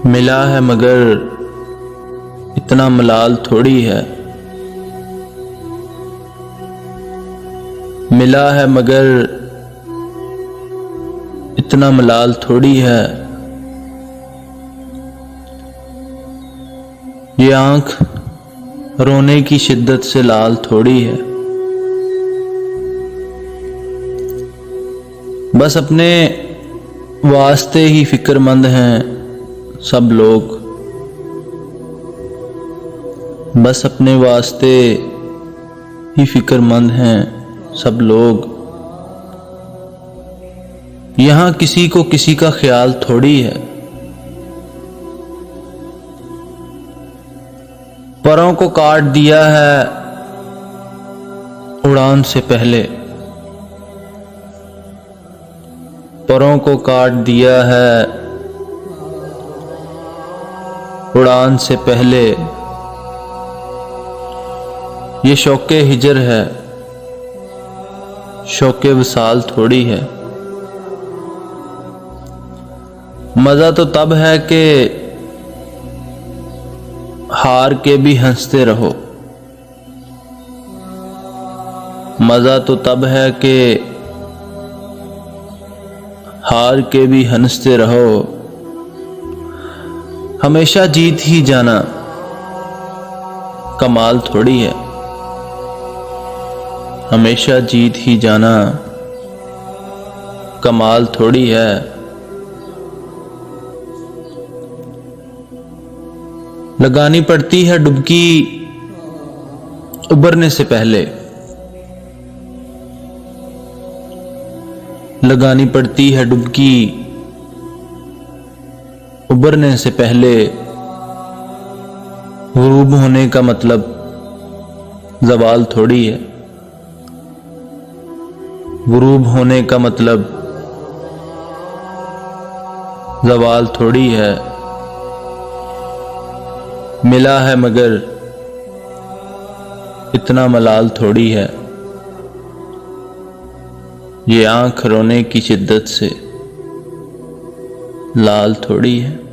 मिला है मगर इतना मलाल थोड़ी है। मिला है मगर इतना मलाल थोड़ी है। ये आंख रोने की शिद्दत से लाल थोड़ी है। बस अपने वास्ते ही फिक्रमंद हैं सब लोग। बस अपने वास्ते ही फिक्रमंद हैं सब लोग। यहाँ किसी को किसी का ख्याल थोड़ी है। परों को काट दिया है उड़ान से पहले। परों को काट दिया है उड़ान से पहले। ये शौक़े हिजर है, शौक़े विसाल थोड़ी है। मज़ा तो तब है कि हार के भी हंसते रहो। मज़ा तो तब है कि हार के भी हंसते रहो। हमेशा जीत ही जाना कमाल थोड़ी है। हमेशा जीत ही जाना कमाल थोड़ी है। लगानी पड़ती है डुबकी उबरने से पहले। लगानी पड़ती है डुबकी उबरने से पहले। गुरूब होने का मतलब ज़वाल थोड़ी है। गुरूब होने का मतलब ज़वाल थोड़ी है। मिला है मगर इतना मलाल थोड़ी है। ये आंख रोने की शिद्दत से लाल थोड़ी है।